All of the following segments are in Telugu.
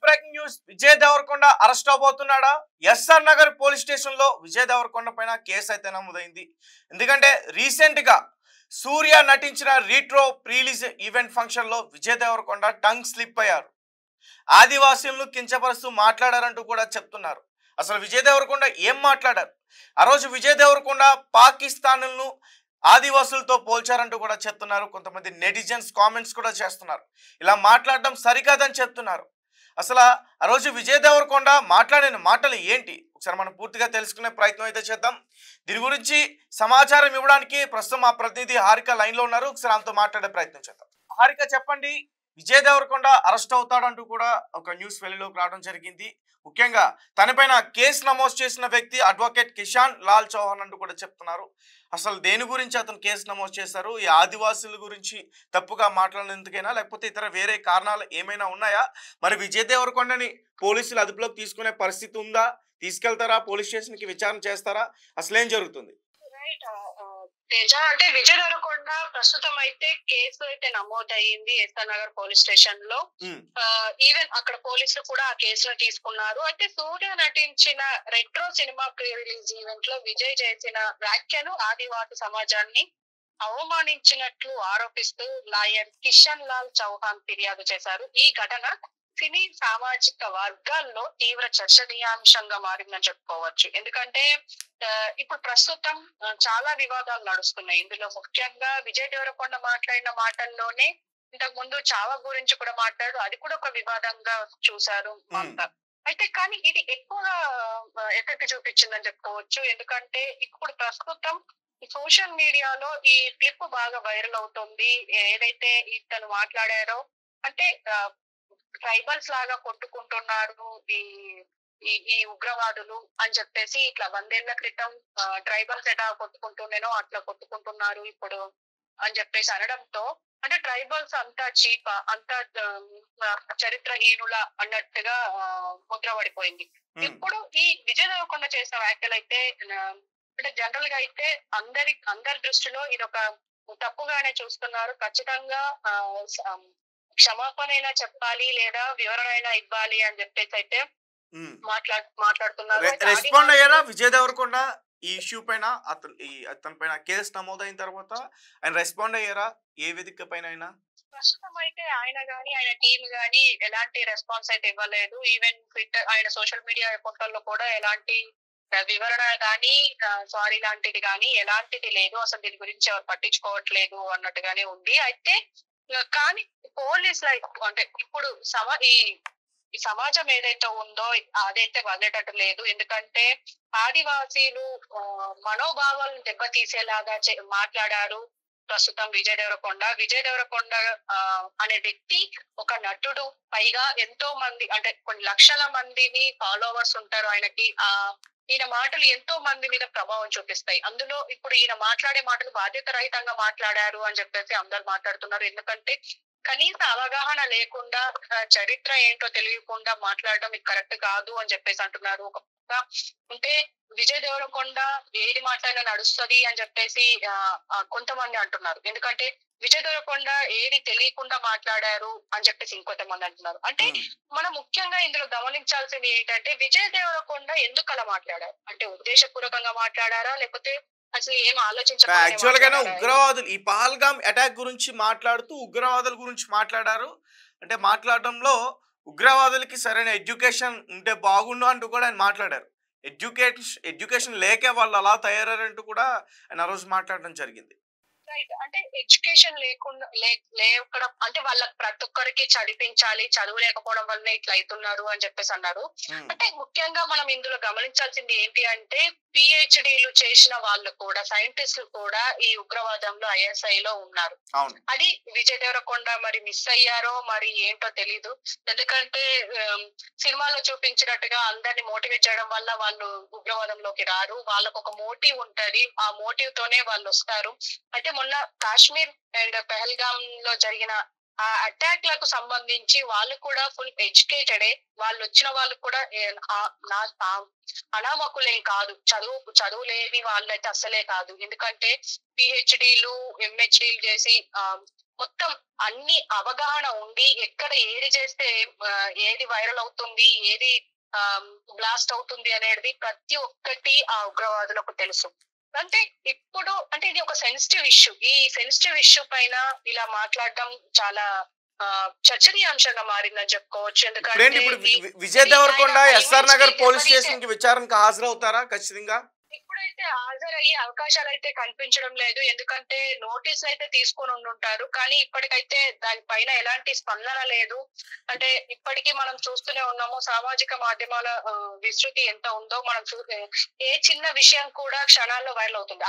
Breaking news. Vijay Devarakonda arrest అవబోతున్నాడా? ఎస్ఆర్ నగర్ పోలీస్ స్టేషన్ లో విజయ్ దేవరకొండ పైన కేసు అయితే నమోదైంది. ఎందుకంటే రీసెంట్ గా సూర్య నటించిన రీట్రో ప్రీలీజ్ ఈవెంట్ ఫంక్షన్ లో విజయ్ దేవరకొండ టంగ్ స్లిప్ అయ్యారు. ఆదివాసీలను కించపరుస్తూ మాట్లాడారంటూ కూడా చెప్తున్నారు. అసలు విజయ్ దేవరకొండ ఏం మాట్లాడారు? ఆ రోజు విజయ్ దేవరకొండ పాకిస్తాన్లను ఆదివాసులతో పోల్చారంటూ కూడా చెప్తున్నారు. కొంతమంది నెటిజన్స్ కామెంట్స్ కూడా చేస్తున్నారు. ఇలా మాట్లాడడం సరికాదని చెప్తున్నారు. అసలు ఆ రోజు విజయ్ దేవరకొండ మాట్లాడిన మాటలు ఏంటి? ఒకసారి మనం పూర్తిగా తెలుసుకునే ప్రయత్నం అయితే చేద్దాం. దీని గురించి సమాచారం ఇవ్వడానికి ప్రస్తుతం మా ప్రతినిధి హారిక లైన్ లో ఉన్నారు. ఒకసారి ఆమెతో మాట్లాడే ప్రయత్నం చేద్దాం. హారిక, చెప్పండి. విజయ్ దేవరకొండ అరెస్ట్ అవుతాడంటూ కూడా ఒక న్యూస్ వెలుగులోకి రావడం జరిగింది. ముఖ్యంగా తనపైన కేసు నమోదు చేసిన వ్యక్తి అడ్వకేట్ కిషాన్ లాల్ చౌహాన్ అంటూ కూడా చెప్తున్నారు. అసలు దేని గురించి అతను కేసు నమోదు చేశారు? ఈ ఆదివాసుల గురించి తప్పుగా మాట్లాడినందుకైనా, లేకపోతే ఇతర వేరే కారణాలు ఏమైనా ఉన్నాయా? మరి విజయ్ దేవరకొండని పోలీసులు అదుపులోకి తీసుకునే పరిస్థితి ఉందా? తీసుకెళ్తారా? పోలీస్ స్టేషన్ కి విచారణ చేస్తారా? అసలు ఏం జరుగుతుంది? తేజ, అంటే విజయ్ దేవరకొండ ప్రస్తుతం అయితే కేసు అయితే నమోదయ్యింది ఎస్ఆర్ నగర్ పోలీస్ స్టేషన్ లో. ఈవెన్ అక్కడ పోలీసులు కూడా ఆ కేసును తీసుకున్నారు. అయితే సూర్య నటించిన retro cinema pre release event లో విజయ్ చేసిన వ్యాఖ్యలు ఆదివాసి సమాజాన్ని అవమానించినట్లు ఆరోపిస్తూ లాయర్ కిషన్ లాల్ చౌహాన్ ఫిర్యాదు చేశారు. ఈ ఘటన సినీ సామాజిక వర్గాల్లో తీవ్ర చర్చనీయాంశంగా మారిందని చెప్పుకోవచ్చు. ఎందుకంటే ఇప్పుడు ప్రస్తుతం చాలా వివాదాలు నడుస్తున్నాయి. ఇందులో ముఖ్యంగా విజయ్ దేవరకొండ మాట్లాడిన మాటల్లోనే ఇంతకు ముందు చావా గురించి కూడా మాట్లాడు, అది కూడా ఒక వివాదంగా చూశారు అంతా. అయితే కానీ ఇది ఎక్కువగా ఎఫెక్ట్ చూపించిందని చెప్పుకోవచ్చు. ఎందుకంటే ఇప్పుడు ప్రస్తుతం సోషల్ మీడియాలో ఈ క్లిప్ బాగా వైరల్ అవుతుంది. ఏదైతే ఇతను మాట్లాడారో, అంటే ట్రైబల్స్ లాగా కొట్టుకుంటున్నారు ఈ ఉగ్రవాదులు అని చెప్పేసి, ఇట్లా 100 ఏళ్ల క్రితం ట్రైబల్స్ ఎటా కొట్టుకుంటున్నానో అట్లా కొట్టుకుంటున్నారు ఇప్పుడు అని చెప్పేసి అనడంతో, అంటే ట్రైబల్స్ అంతా చీప, అంతా చరిత్రహీనుల అన్నట్టుగా ముద్రపడిపోయింది. ఇప్పుడు ఈ విజయ్ దేవరకొండ చేసిన వ్యాఖ్యలు అయితే, అంటే జనరల్ గా అయితే అందరి దృష్టిలో ఇది ఒక తప్పుగానే చూస్తున్నారు. ఖచ్చితంగా క్షమాపణ అయినా చెప్పాలి, లేదా వివరణ అయినా ఇవ్వాలి అని చెప్పేసి అయితే మాట్లాడుతున్నారు. రెస్పాండ్ అయ్యారా విజయ్ దేవరకొండ ఈ ఇష్యూ పైన? అతని పైన కేసు నమోదైన తర్వాత ఆయన రెస్పాండ్ అయ్యారా ఏ వేదిక పైన అయినా? ప్రస్తుతం అయితే ఆయన గాని ఆయన టీం గాని ఎలాంటి రెస్పాన్స్ అయితే ఇవ్వలేదు. ఈవెన్ ట్విట్టర్, ఆయన సోషల్ మీడియా అకౌంట్లలో కూడా ఎలాంటి వివరణ గాని, సారీ లాంటిది గాని ఎలాంటిది లేదు. అసలు దీని గురించి ఎవరు పట్టించుకోవట్లేదు అన్నట్టుగానే ఉంది. అయితే కానీ పోలీసులు అంటే ఇప్పుడు ఈ సమాజం ఏదైతే ఉందో అదైతే వదిలేటట్టు లేదు. ఎందుకంటే ఆదివాసీలు మనోభావాలను దెబ్బతీసేలాగా మాట్లాడారు ప్రస్తుతం విజయ్ దేవరకొండ అనే వ్యక్తి ఒక నటుడు. పైగా ఎంతో మంది, అంటే కొన్ని లక్షల మందిని ఫాలోవర్స్ ఉంటారు ఆయనకి. ఈయన మాటలు ఎంతో మంది మీద ప్రభావం చూపిస్తాయి. అందులో ఇప్పుడు ఈయన మాట్లాడే మాటలు బాధ్యత రహితంగా మాట్లాడారు అని చెప్పేసి అందరు మాట్లాడుతున్నారు. ఎందుకంటే కనీస అవగాహన లేకుండా, చరిత్ర ఏంటో తెలియకుండా మాట్లాడడం ఇది కరెక్ట్ కాదు అని చెప్పేసి అంటున్నారు. ఒక అంటే విజయ్ దేవరకొండ ఏది మాట్లాడినా నడుస్తుంది అని చెప్పేసి కొంతమంది అంటున్నారు. ఎందుకంటే విజయ్ దేవరకొండ ఏది తెలియకుండా మాట్లాడారు అని చెప్పేసి ఇంకొంతమంది అంటున్నారు. అంటే మనం ముఖ్యంగా ఇందులో గమనించాల్సింది ఏంటంటే, విజయ్ దేవరకొండ ఎందుకు అలా మాట్లాడారు? అంటే ఉద్దేశపూర్వకంగా మాట్లాడారా, లేకపోతే అసలు ఏం యాక్చువల్ గానే ఉగ్రవాదులు ఈ పహల్గామ్ అటాక్ గురించి మాట్లాడుతూ ఉగ్రవాదుల గురించి మాట్లాడారు. అంటే మాట్లాడడంలో ఉగ్రవాదులకి సరైన ఎడ్యుకేషన్ ఉంటే బాగుండు అంటూ కూడా ఆయన మాట్లాడారు. ఎడ్యుకేషన్ లేకే వాళ్ళు అలా తయారంటూ కూడా ఆయన ఆ రోజు మాట్లాడడం జరిగింది. రైట్, అంటే ఎడ్యుకేషన్ లేకుండా లేకడం అంటే వాళ్ళకి ప్రతి ఒక్కరికి చదివించాలి, చదువు లేకపోవడం వల్ల ఇట్లా అవుతున్నారు అని చెప్పేసి అన్నారు. అంటే ముఖ్యంగా మనం ఇందులో గమనించాల్సింది ఏంటి అంటే, పిహెచ్డీలు చేసిన వాళ్ళు కూడా, సైంటిస్టులు కూడా ఈ ఉగ్రవాదంలో ISI లో ఉన్నారు. అది విజయ్ దేవరకొండ మరి మిస్ అయ్యారో మరి ఏంటో తెలీదు. ఎందుకంటే సినిమాలో చూపించినట్టుగా అందరిని మోటివేట్ చేయడం వల్ల వాళ్ళు ఉగ్రవాదంలోకి రారు. వాళ్ళకు ఒక మోటివ్ ఉంటది, ఆ మోటివ్ తోనే వాళ్ళు వస్తారు. అయితే మొన్న కాశ్మీర్ అండ్ పెహల్గామ్ లో జరిగిన ఆ అటాక్ లకు సంబంధించి వాళ్ళు కూడా ఫుల్ ఎడ్యుకేటెడే. వాళ్ళు వచ్చిన వాళ్ళు కూడా అనామకులేం కాదు, చదువు లేని వాళ్ళైతే అస్సలే కాదు. ఎందుకంటే PhDలు MHDలు చేసి మొత్తం అన్ని అవగాహన ఉండి ఎక్కడ ఏది చేస్తే ఏది వైరల్ అవుతుంది, ఏది బ్లాస్ట్ అవుతుంది అనేది ప్రతి ఒక్కటి ఆ ఉగ్రవాదులకు తెలుసు. అంటే ఇప్పుడు అంటే ఇది ఒక సెన్సిటివ్ ఇష్యూ. ఈ సెన్సిటివ్ ఇష్యూ పైన ఇలా మాట్లాడడం చాలా చర్చనీయాంశంగా మారిందని చెప్పుకోవచ్చు. ఎందుకంటే Vijay Deverakonda SR Nagar police station కి విచారణకు హాజరవుతారా ఖచ్చితంగా? ఇప్పుడైతే హాజరయ్యే అవకాశాలు అయితే కనిపించడం లేదు. ఎందుకంటే నోటీసులు అయితే తీసుకొని ఉండుంటారు, కానీ ఇప్పటికైతే దానిపైన ఎలాంటి స్పందన లేదు. అంటే ఇప్పటికీ మనం చూస్తూనే ఉన్నాము సామాజిక మాధ్యమాల విస్తృతి ఎంత ఉందో. మనం ఏ చిన్న విషయం కూడా క్షణాల్లో వైరల్ అవుతుంది.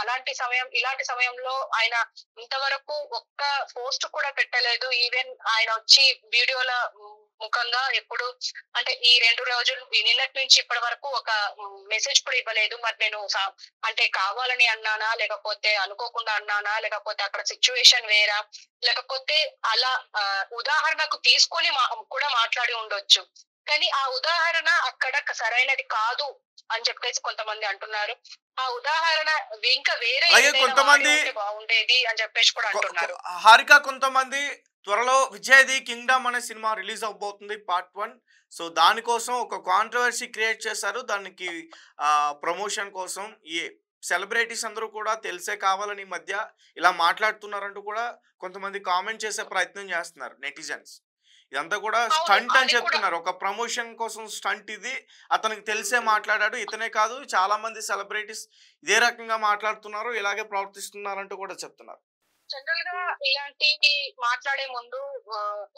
ఇలాంటి సమయంలో ఆయన ఇంతవరకు ఒక్క పోస్ట్ కూడా పెట్టలేదు. ఈవెన్ ఆయన వచ్చి వీడియోల ముఖంగా ఎప్పుడు అంటే ఈ 2 రోజులు నిన్నటి నుంచి ఇప్పటి వరకు ఒక మెసేజ్ కూడా ఇవ్వలేదు. మరి నేను అంటే కావాలని అన్నానా, లేకపోతే అనుకోకుండా అన్నానా, లేకపోతే అక్కడ సిచ్యువేషన్ వేరా, లేకపోతే అలా ఉదాహరణకు తీసుకొని కూడా మాట్లాడి ఉండొచ్చు. కానీ ఆ ఉదాహరణ అక్కడ సరైనది కాదు అని చెప్పేసి కొంతమంది అంటున్నారు. ఆ ఉదాహరణ ఇంకా వేరే కొంతమంది బాగుండేది అని చెప్పేసి కూడా అంటున్నారు. హారిక కొంతమంది త్వరలో విజయ్ది కింగ్డమ్ అనే సినిమా రిలీజ్ అవబోతుంది పార్ట్ 1. సో దానికోసం ఒక కాంట్రవర్సీ క్రియేట్ చేశారు. దానికి ప్రమోషన్ కోసం ఈ సెలబ్రిటీస్ అందరూ కూడా తెలిసే కావాలని మధ్య ఇలా మాట్లాడుతున్నారంటూ కూడా కొంతమంది కామెంట్ చేసే ప్రయత్నం చేస్తున్నారు నెటిజన్స్. ఇదంతా కూడా స్టంట్ అని చెప్తున్నారు. ఒక ప్రమోషన్ కోసం స్టంట్ ఇది, అతనికి తెలిసే మాట్లాడాడు. ఇతనే కాదు చాలా మంది సెలబ్రిటీస్ ఇదే రకంగా మాట్లాడుతున్నారు, ఇలాగే ప్రవర్తిస్తున్నారంటూ కూడా చెప్తున్నారు. జనరల్ గా ఇలాంటి మాట్లాడే ముందు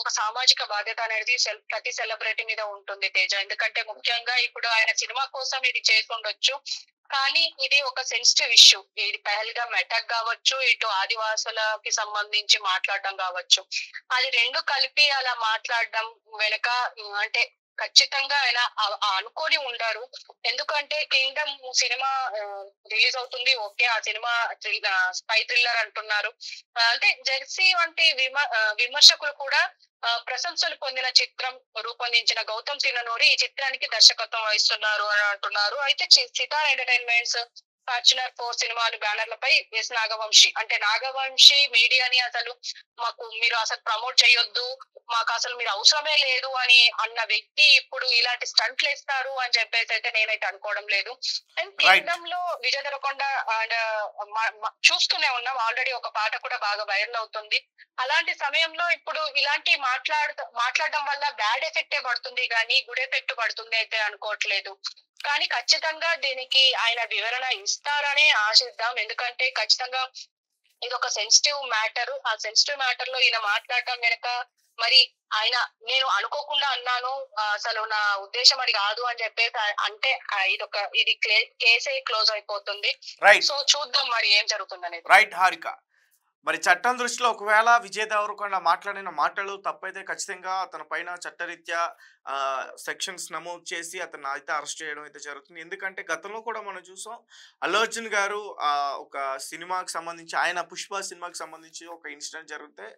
ఒక సామాజిక బాధ్యత అనేది ప్రతి సెలబ్రిటీ మీద ఉంటుంది తేజ. ఎందుకంటే ముఖ్యంగా ఇప్పుడు ఆయన సినిమా కోసం ఇది చేసి ఉండొచ్చు, కానీ ఇది ఒక సెన్సిటివ్ ఇష్యూ. ఇది పహల్గామ్ అటాక్ కావచ్చు, ఇటు ఆదివాసులకి సంబంధించి మాట్లాడడం కావచ్చు. అది 2 కలిపి అలా మాట్లాడడం వెనక అంటే ఖచ్చితంగా ఆయన అనుకొని ఉండరు. ఎందుకంటే కింగ్డమ్ సినిమా రిలీజ్ అవుతుంది, ఓకే, ఆ సినిమా స్పై థ్రిల్లర్ అంటున్నారు. అంటే జెర్సీ వంటి విమర్శకులు కూడా ప్రశంసలు పొందిన చిత్రం రూపొందించిన గౌతమ్ సిననూరి ఈ చిత్రానికి దర్శకత్వం వహిస్తున్నారు అని అంటున్నారు. అయితే సితార్ ఎంటర్టైన్మెంట్స్, ఫార్చునర్ 4 సినిమాలు బ్యానర్లపై ఎస్ నాగవంశి అంటే నాగవంశి మీడియాని అసలు మీరు అసలు ప్రమోట్ చేయొద్దు, మాకు అసలు మీరు అవసరమే లేదు అని అన్న వ్యక్తి ఇప్పుడు ఇలాంటి స్టంట్లు వేస్తారు అని చెప్పేసి అయితే నేనైతే అనుకోవడం లేదు. అండ్ కింగ్డమ్ లో విజయ్ దేవరకొండ అండ్ చూస్తూనే ఉన్నాం, ఆల్రెడీ ఒక పాట కూడా బాగా వైరల్ అవుతుంది. అలాంటి సమయంలో ఇప్పుడు ఇలాంటి మాట్లాడడం వల్ల బ్యాడ్ ఎఫెక్టే పడుతుంది కానీ గుడ్ ఎఫెక్ట్ పడుతుంది అయితే అనుకోవట్లేదు. కానీ ఖచ్చితంగా దీనికి ఆయన వివరణ ఇస్తారనే ఆశిద్దాం. ఎందుకంటే ఖచ్చితంగా ఇది ఒక సెన్సిటివ్ మ్యాటర్. ఆ సెన్సిటివ్ మ్యాటర్ లో ఈయన మాట్లాడటం వెనక మరి ఆయన నేను అనుకోకుండా అన్నాను, అసలు నా ఉద్దేశం అది కాదు అని చెప్పేసి అంటే ఇది కేసే క్లోజ్ అయిపోతుంది. సో చూద్దాం మరి ఏం జరుగుతుంది అనేది. రైట్ హారిక, మరి చట్టం దృష్టిలో ఒకవేళ విజయ్ దేవరకొండ మాట్లాడిన మాటలు తప్పైతే ఖచ్చితంగా అతని పైన చట్టరీత్యా సెక్షన్స్ నమోదు చేసి అతను అయితే అరెస్ట్ చేయడం అయితే జరుగుతుంది. ఎందుకంటే గతంలో కూడా మనం చూసాం, అల్లు అర్జున్ గారు ఒక సినిమాకి సంబంధించి ఆయన పుష్ప సినిమాకి సంబంధించి ఒక ఇన్సిడెంట్ జరిగితే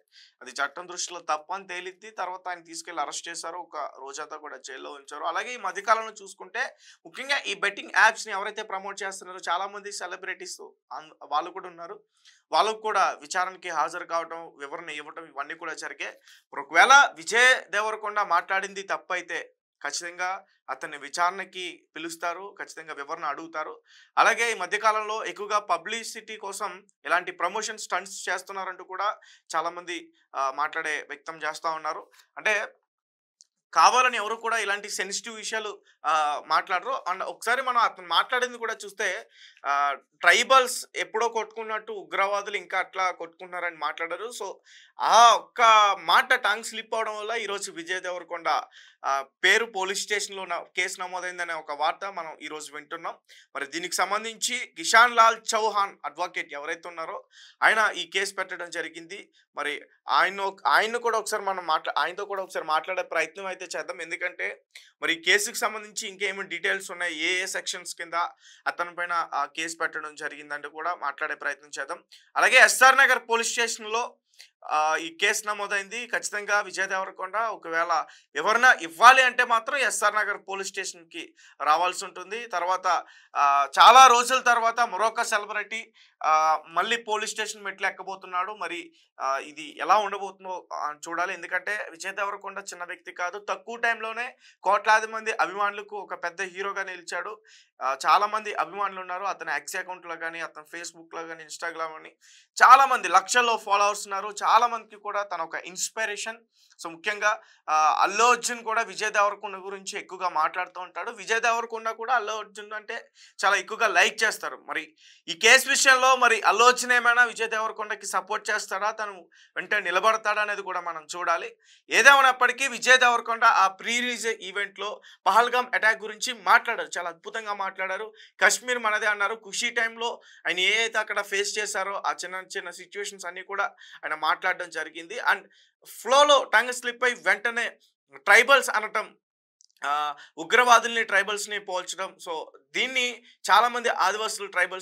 అది చట్టం దృష్టిలో తప్పని తేలిద్ది. తర్వాత ఆయన తీసుకెళ్లి అరెస్ట్ చేశారు, ఒక రోజంతా కూడా జైల్లో ఉంచారు. అలాగే ఈ మధ్యకాలంలో చూసుకుంటే ముఖ్యంగా ఈ బెట్టింగ్ యాప్స్ని ఎవరైతే ప్రమోట్ చేస్తున్నారో చాలా మంది సెలబ్రిటీస్ వాళ్ళు కూడా ఉన్నారు. వాళ్ళకు కూడా విచారణకి హాజరు కావడం, వివరణ ఇవ్వడం ఇవన్నీ కూడా జరిగాయి. ఒకవేళ విజయ్ దేవరకొండ మాట్లాడింది తప్పైతే ఖచ్చితంగా అతన్ని విచారణకి పిలుస్తారు, ఖచ్చితంగా వివరణ అడుగుతారు. అలాగే ఈ మధ్యకాలంలో ఎక్కువగా పబ్లిసిటీ కోసం ఇలాంటి ప్రమోషన్ స్టంట్స్ చేస్తున్నారంటూ కూడా చాలామంది వ్యక్తం చేస్తూ ఉన్నారు. అంటే కావాలని ఎవరు కూడా ఇలాంటి సెన్సిటివ్ విషయాలు మాట్లాడరు. అండ్ ఒకసారి మనం అతను మాట్లాడింది కూడా చూస్తే ట్రైబల్స్ ఎప్పుడో కొట్టుకున్నట్టు ఉగ్రవాదులు ఇంకా అట్లా కొట్టుకుంటున్నారని మాట్లాడారు. సో ఆ ఒక్క మాట టంగ్ స్లిప్ అవడం వల్ల ఈరోజు విజయ్ దేవరకొండ పేరు పోలీస్ స్టేషన్లో కేసు నమోదైందనే ఒక వార్త మనం ఈరోజు వింటున్నాం. మరి దీనికి సంబంధించి కిషాన్ లాల్ చౌహాన్ అడ్వకేట్ ఎవరైతే ఉన్నారో ఆయన ఈ కేసు పెట్టడం జరిగింది. మరి ఆయన్ను కూడా ఒకసారి మనం ఆయనతో కూడా ఒకసారి మాట్లాడే ప్రయత్నం అయితే చేద్దాం. ఎందుకంటే మరి కేసుకి సంబంధించి ఇంకేమేమి డీటెయిల్స్ ఉన్నాయి, ఏ సెక్షన్స్ కింద అతని పైన కేసు పెట్టడం జరిగిందంటే కూడా మాట్లాడే ప్రయత్నం చేద్దాం. అలాగే ఎస్ఆర్ నగర్ పోలీస్ స్టేషన్లో ఈ కేసు నమోదైంది. ఖచ్చితంగా విజయ్ దేవరకొండ ఒకవేళ ఎవరైనా ఇవ్వాలి అంటే మాత్రం ఎస్ఆర్ నగర్ పోలీస్ స్టేషన్కి రావాల్సి ఉంటుంది. తర్వాత చాలా రోజుల తర్వాత మరొక సెలబ్రిటీ మళ్ళీ పోలీస్ స్టేషన్ మెట్లు ఎక్కబోతున్నాడు. మరి ఇది ఎలా ఉండబోతుందో చూడాలి. ఎందుకంటే విజయ్ దేవరకొండ చిన్న వ్యక్తి కాదు. తక్కువ టైంలోనే కోట్లాది మంది అభిమానులకు ఒక పెద్ద హీరోగా నిలిచాడు. చాలా మంది అభిమానులు ఉన్నారు. అతని ఎక్స్ అకౌంట్లో కానీ, అతని ఫేస్బుక్లో కానీ, ఇన్స్టాగ్రామ్ అని చాలా మంది లక్షల్లో ఫాలోవర్స్ ఉన్నారు. చాలా మందికి కూడా తన ఒక ఇన్స్పిరేషన్. సో ముఖ్యంగా అల్లు అర్జున్ కూడా విజయ్ దేవరకొండ గురించి ఎక్కువగా మాట్లాడుతూ ఉంటాడు. విజయ్ దేవరకొండ కూడా అల్లు అర్జున్ అంటే చాలా ఎక్కువగా లైక్ చేస్తారు. మరి ఈ కేసు విషయంలో మరి అల్లు అర్జున్ ఏమైనా విజయ్ దేవరకొండకి సపోర్ట్ చేస్తాడా, తను వెంట నిలబడతాడా అనేది కూడా మనం చూడాలి. ఏదేమైనప్పటికీ విజయ్ దేవరకొండ ఆ ప్రీ రిలీజ్ ఈవెంట్లో పహల్గామ్ అటాక్ గురించి మాట్లాడారు. చాలా అద్భుతంగా మాట్లాడారు. కాశ్మీర్ మనదే అన్నారు. ఖుషీ టైంలో ఆయన ఏదైతే అక్కడ ఫేస్ చేశారో ఆ చిన్న చిన్న సిచ్యువేషన్స్ అన్నీ కూడా ఆయన మాట్లాడడం జరిగింది. అండ్ ఫ్లోలో టంగ్ స్లిప్ అయి వెంటనే ట్రైబల్స్ అనటం, ఉగ్రవాదుల్ని ట్రైబల్స్ని పోల్చడం. సో దీన్ని చాలామంది ఆదివాసులు ట్రైబల్స్